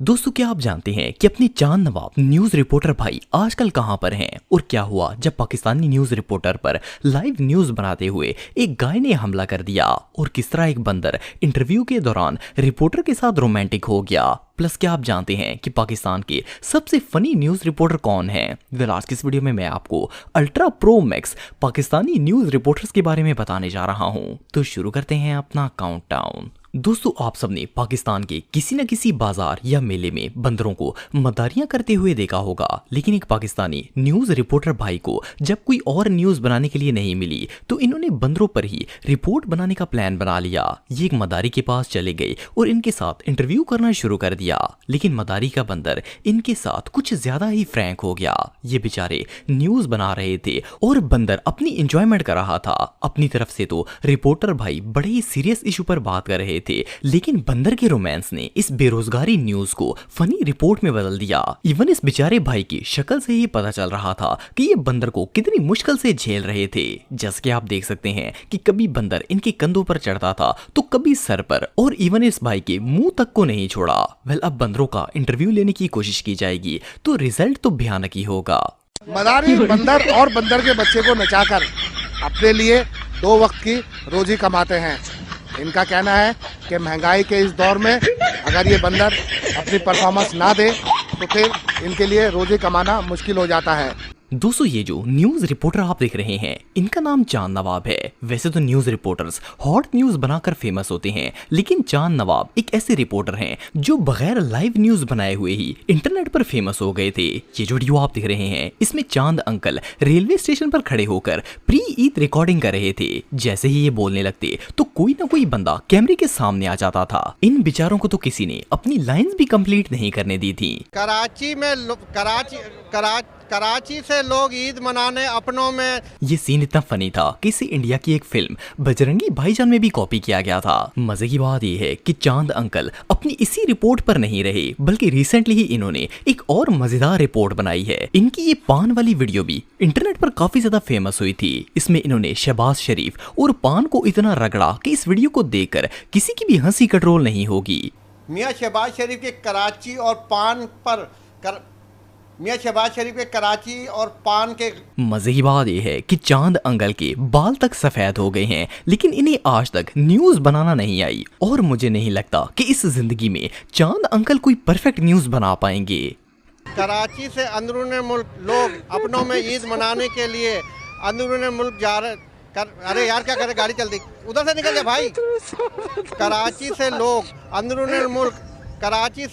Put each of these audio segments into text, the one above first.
दोस्तों, क्या आप जानते हैं कि अपने चांद नवाब न्यूज रिपोर्टर भाई आजकल कहां पर हैं और क्या हुआ जब पाकिस्तानी न्यूज रिपोर्टर पर लाइव न्यूज बनाते हुए एक गाय ने हमला कर दिया और किस तरह एक बंदर इंटरव्यू के दौरान रिपोर्टर के साथ रोमांटिक हो गया। प्लस क्या आप जानते हैं कि पाकिस्तान के सबसे फनी न्यूज रिपोर्टर कौन है? वेल, आज की इस वीडियो में मैं आपको ultra pro max Pakistani news reporters के बारे में बताने जा रहा हूं। तो शुरू करते हैं अपना काउंटडाउन। दोस्तों, आप सबने पाकिस्तान के किसी न किसी बाजार या मेले में बंदरों को मदारियां करते हुए देखा होगा, लेकिन एक पाकिस्तानी न्यूज रिपोर्टर भाई को जब कोई और न्यूज बनाने के लिए नहीं मिली तो इन्होंने बंदरों पर ही रिपोर्ट बनाने का प्लान बना लिया। ये एक मदारी के पास चले गए और इनके साथ इंटरव्यू करना शुरू कर दिया, लेकिन मदारी का बंदर इनके साथ कुछ ज्यादा ही फ्रैंक हो गया। ये बेचारे न्यूज बना रहे थे और बंदर अपनी एंजॉयमेंट कर रहा था। अपनी तरफ से तो रिपोर्टर भाई बड़े ही सीरियस इशू पर बात कर रहे थे, लेकिन बंदर के रोमांस ने इस बेरोजगारी न्यूज को फनी रिपोर्ट में बदल दिया। इवन इस बेचारे भाई की शक्ल से ही पता चल रहा था कि ये बंदर को कितनी मुश्किल से झेल रहे थे। जैसे कि आप देख सकते हैं कि कभी बंदर इनके कंधों पर चढ़ता था तो कभी सर पर, और इवन इस भाई के मुंह तक को नहीं छोड़ा। वेल, अब बंदरों का इंटरव्यू लेने की कोशिश की जाएगी तो रिजल्ट तो भयानक ही होगा। मदारी बंदर और बंदर के बच्चे को नचाकर अपने लिए 2 वक्त की रोजी कमाते हैं। इनका कहना है कि महंगाई के इस दौर में अगर ये बंदर अपनी परफॉर्मेंस ना दे तो फिर इनके लिए रोजी कमाना मुश्किल हो जाता है। दोस्तों, ये जो न्यूज रिपोर्टर आप देख रहे हैं इनका नाम चांद नवाब है। वैसे तो न्यूज रिपोर्टर्स हॉट न्यूज बनाकर फेमस होते हैं, लेकिन चांद नवाब एक ऐसे रिपोर्टर हैं जो बगैर लाइव न्यूज बनाए हुए ही इंटरनेट पर फेमस हो गए थे। ये जो वीडियो आप देख रहे हैं इसमें चांद अंकल रेलवे स्टेशन पर खड़े होकर प्री ईद रिकॉर्डिंग कर रहे थे। जैसे ही ये बोलने लगते तो कोई ना कोई बंदा कैमरे के सामने आ जाता था। इन बेचारों को तो किसी ने अपनी लाइंस भी कंप्लीट नहीं करने दी थी। कराची से लोग ईद मनाने अपनों में। ये सीन इतना फनी था कि इसे इंडिया की एक फिल्म बजरंगी भाईजान में भी कॉपी किया गया था। मजे की बात ये है कि चांद अंकल अपनी इसी रिपोर्ट पर नहीं रहे, बल्कि रिसेंटली ही इन्होंने एक और मजेदार रिपोर्ट बनाई है। इनकी ये पान वाली वीडियो भी इंटरनेट पर काफी ज्यादा फेमस हुई थी। इसमें इन्होंने शहबाज शरीफ और पान को इतना रगड़ा कि इस वीडियो को देखकर किसी की भी हंसी कंट्रोल नहीं होगी। मियां शहबाज शरीफ के कराची और पान पर मियां शहबाज शरीफ के कराची और पान के। मजे की बात यह है कि चांद अंकल के बाल तक सफेद हो गए हैं, लेकिन इन्हें आज तक न्यूज बनाना नहीं आई और मुझे नहीं लगता कि इस जिंदगी में चांद अंकल कोई परफेक्ट न्यूज बना पाएंगे। कराची से अंदरूनी मुल्क लोग अपनों में ईद मनाने के लिए अंदरूनी मुल्क जा रहे। अरे यार, क्या करे, गाड़ी चलती, उधर से निकल जा भाई। कराची से लोग अंदरूनी मुल्क, कराची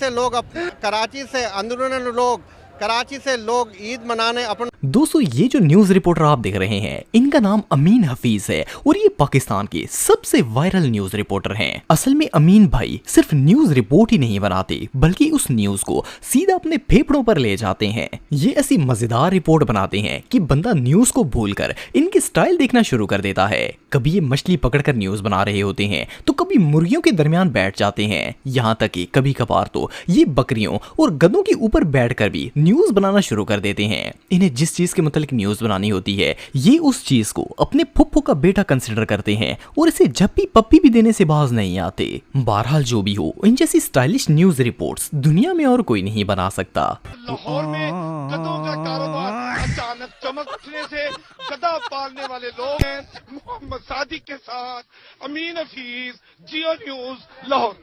से लोग ईद मनाने अपन। दोस्तों, ये जो न्यूज रिपोर्टर आप देख रहे हैं इनका नाम अमीन हफीज है और ये पाकिस्तान के सबसे वायरल न्यूज रिपोर्टर हैं। असल में अमीन भाई सिर्फ न्यूज रिपोर्ट ही नहीं बनाते, बल्कि उस न्यूज को सीधा अपने फेफड़ों पर ले जाते हैं। ये ऐसी मजेदार रिपोर्ट बनाते हैं कि बंदा न्यूज को भूलकर इनकी स्टाइल देखना शुरू कर देता है। कभी ये मछली पकड़कर न्यूज बना रहे होते हैं तो कभी मुर्गियों के दरमियान बैठ जाते हैं। यहाँ तक कि कभी कभार तो ये बकरियों और गधों के ऊपर बैठकर भी न्यूज बनाना शुरू कर देते हैं। इन्हें जिस चीज के मतलब न्यूज बनानी होती है ये उस चीज को अपने फुफ्फो का बेटा कंसिडर करते हैं और इसे जब भी पप्पी भी देने से बाज नहीं आते। बहरहाल जो भी हो, इन जैसी स्टाइलिश न्यूज रिपोर्ट्स दुनिया में और कोई नहीं बना सकता। लाहौर में गधों का कारोबार अचानक चमकने से गधा पालने वाले लोग हैं। मोहम्मद सादिक के साथ अमीन हफीज, जियो न्यूज लाहौर।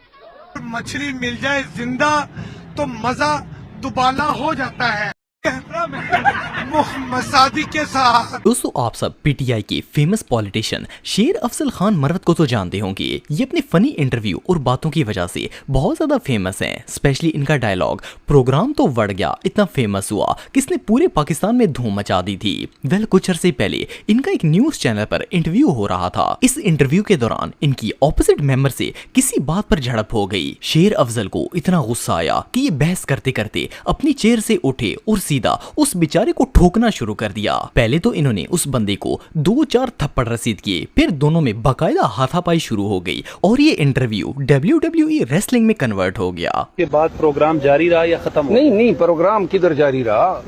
मछली मिल जाए जिंदा तो मजा दुबाला हो जाता है। मोहम्मद सादिक के साथ। दोस्तों, आप सब पीटीआई के फेमस पॉलिटिशियन शेर अफजल खान मरवत को तो जानते होंगे। ये अपने फनी इंटरव्यू और बातों की वजह से बहुत ज्यादा फेमस हैं। स्पेशली इनका डायलॉग प्रोग्राम तो बढ़ गया इतना फेमस हुआ कि इसने पूरे पाकिस्तान में धूम मचा दी थी। वेल, कुछ अरसे पहले इनका एक न्यूज चैनल पर इंटरव्यू हो रहा था। इस इंटरव्यू के दौरान इनकी ऑपोजिट मेंबर से किसी बात पर झड़प हो गई। शेर अफजल को इतना गुस्सा आया कि ये बहस करते करते अपनी चेयर से उठे और सीधा उस बेचारे को ठोकना शुरू कर दिया। पहले तो इन्होंने उस बंदे को 2-4 थप्पड़ रसीद किए, फिर दोनों में बाकायदा हाथापाई शुरू हो गई और ये इंटरव्यू WWE रेसलिंग में कन्वर्ट हो गया। के बाद प्रोग्राम जारी रहा या खत्म? नहीं, प्रोग्राम किधर जारी रहा।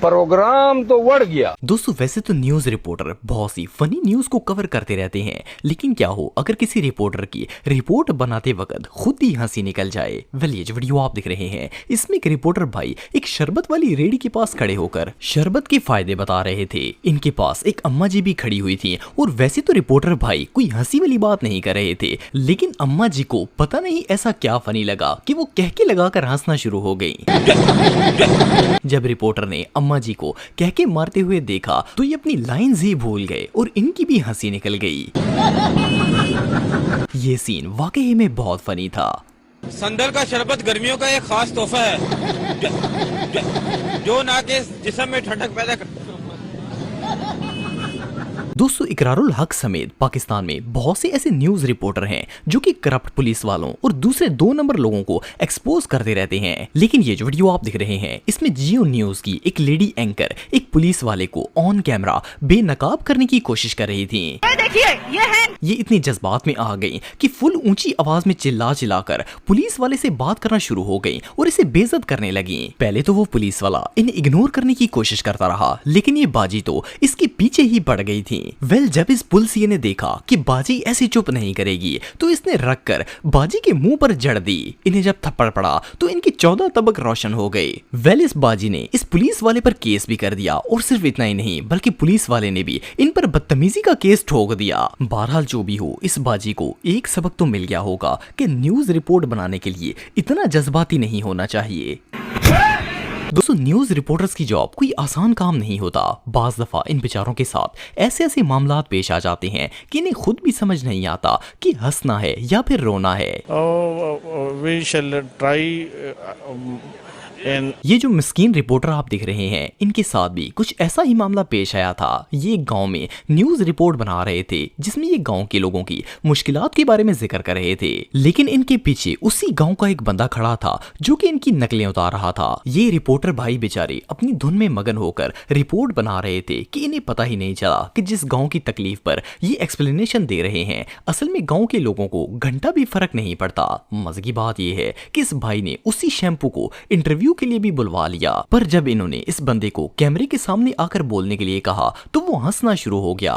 प्रोग्राम तो बढ़ गया। दोस्तों वैसे तो न्यूज रिपोर्टर बहुत सी फनी न्यूज को कवर करते रहते हैं, लेकिन क्या हो अगर किसी रिपोर्टर की रिपोर्ट बनाते वक्त खुद ही हंसी निकल जाए। वेल ये जो वीडियो आप देख रहे हैं इसमें एक रिपोर्टर भाई एक शरबत वाली रेडी के पास खड़े होकर शरबत के फायदे बता रहे थे। इनके पास एक अम्मा जी भी खड़ी हुई थी और वैसे तो रिपोर्टर भाई कोई हंसी वाली बात नहीं कर रहे थे, लेकिन अम्मा जी को पता नहीं ऐसा क्या फनी लगा कि वो कहके लगाकर हंसना शुरू हो गई। जब रिपोर्टर ने अम्मा जी को कहके मारते हुए देखा तो ये अपनी लाइंस ही भूल गए और इनकी भी हंसी निकल गई। ये सीन वाकई में बहुत फनी था। संदल का शरबत गर्मियों का एक खास तोहफा है जो ना के जिस्म में ठंडक पैदा कर। दोस्तों इकरारुल हक समेत पाकिस्तान में बहुत से ऐसे न्यूज रिपोर्टर हैं जो कि करप्ट पुलिस वालों और दूसरे 2 नंबर लोगों को एक्सपोज करते रहते हैं। लेकिन ये जो वीडियो आप देख रहे हैं इसमें जियो न्यूज की एक लेडी एंकर एक पुलिस वाले को ऑन कैमरा बेनकाब करने की कोशिश कर रही थी। देखिए ये इतनी जज्बात में आ गई कि फुल ऊंची आवाज में चिल्ला चिल्लाकर पुलिस वाले से बात करना शुरू हो गई और इसे बेइज्जत करने लगी। पहले तो वो पुलिस वाला इन्हें इग्नोर करने की कोशिश करता रहा, लेकिन ये बाजी तो इसके पीछे ही पड़ गई थी। वेल जब इस पुलिसिये ने देखा कि बाजी ऐसे चुप नहीं करेगी तो इसने रख कर बाजी के मुंह पर जड़ दी। इन्हें जब थप्पड़ पड़ा तो इनकी 14 तबक रोशन हो गए। वेल इस बाजी ने इस पुलिस वाले पर केस भी कर दिया और सिर्फ इतना ही नहीं बल्कि पुलिस वाले ने भी इन पर बदतमीजी का केस ठोक दिया। बहरहाल जो भी हो इस बाजी को एक सबक तो मिल गया होगा कि न्यूज रिपोर्ट बनाने के लिए इतना जज्बाती नहीं होना चाहिए। दोस्तों न्यूज रिपोर्टर्स की जॉब कोई आसान काम नहीं होता। बाज दफा इन बेचारों के साथ ऐसे ऐसे मामलात पेश आ जाते हैं कि इन्हें खुद भी समझ नहीं आता कि हंसना है या फिर रोना है। We shall try ये जो मिस्कीन रिपोर्टर आप देख रहे हैं इनके साथ भी कुछ ऐसा ही मामला पेश आया था। ये एक गांव में न्यूज रिपोर्ट बना रहे थे जिसमें ये गांव के लोगों की मुश्किलात के बारे में जिक्र कर रहे थे, लेकिन इनके पीछे उसी गांव का एक बंदा खड़ा था जो कि इनकी नकलें उतार रहा था। ये रिपोर्टर भाई बेचारे अपनी धुन में मगन होकर रिपोर्ट बना रहे थे कि इन्हें पता ही नहीं चला कि जिस गाँव की तकलीफ पर ये एक्सप्लेनेशन दे रहे हैं असल में गाँव के लोगों को घंटा भी फर्क नहीं पड़ता। मजे की बात यह है कि इस भाई ने उसी शैम्पू को इंटरव्यू के लिए भी बुलवा लिया, पर जब इन्होंने इस बंदे को कैमरे के सामने आकर बोलने के लिए कहा तो वो हंसना शुरू हो गया।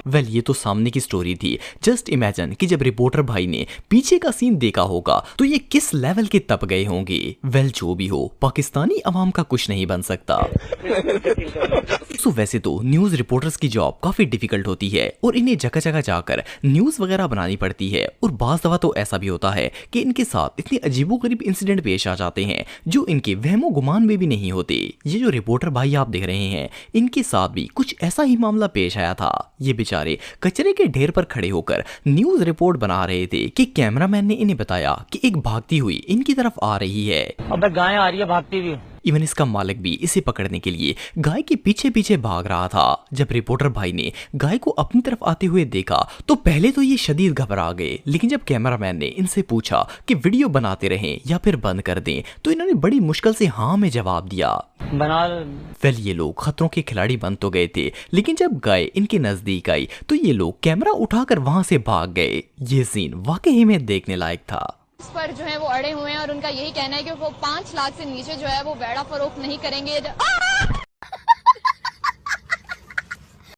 वेल ये तो सामने की स्टोरी थी। जस्ट इमेजिन कि जब रिपोर्टर भाई ने पीछे का सीन देखा होगा तो ये किस लेवल के तप गए होंगे। वेल जो भी हो पाकिस्तानी अवाम का कुछ नहीं बन सकता। तो वैसे तो न्यूज रिपोर्टर्स की जॉब काफी डिफिकल्ट होती है और इन्हें जगह जगह जाकर न्यूज वगैरह बनानी पड़ती है, और बाज दफा तो ऐसा भी होता है कि इनके साथ इतने अजीबोगरीब इंसिडेंट पेश आ जाते हैं जो इनके वहमो गुमान में भी नहीं होते। ये जो रिपोर्टर भाई आप देख रहे हैं इनके साथ भी कुछ ऐसा ही मामला पेश आया था। ये बेचारे कचरे के ढेर पर खड़े होकर न्यूज रिपोर्ट बना रहे थे कि कैमरामैन ने इन्हें बताया कि एक भागती हुई इनकी तरफ आ रही है। अबे गाय आ रही है भागती हुई। इवन इसका मालिक भी इसे पकड़ने के लिए गाय के पीछे पीछे भाग रहा था। जब रिपोर्टर भाई ने गाय को अपनी तरफ आते हुए देखा तो पहले तो ये शदीद घबरा गए, लेकिन जब कैमरामैन ने इनसे पूछा कि वीडियो बनाते रहें या फिर बंद कर दें तो इन्होंने बड़ी मुश्किल से हाँ में जवाब दिया। वेल ये लोग खतरों के खिलाड़ी बन तो गए थे, लेकिन जब गाय इनके नजदीक आई तो ये लोग कैमरा उठाकर वहां से भाग गए। ये सीन वाकई में देखने लायक था। पर जो है वो अड़े हुए हैं और उनका यही कहना है कि वो 5 लाख से नीचे जो है वो बेड़ा फरोख्त नहीं करेंगे।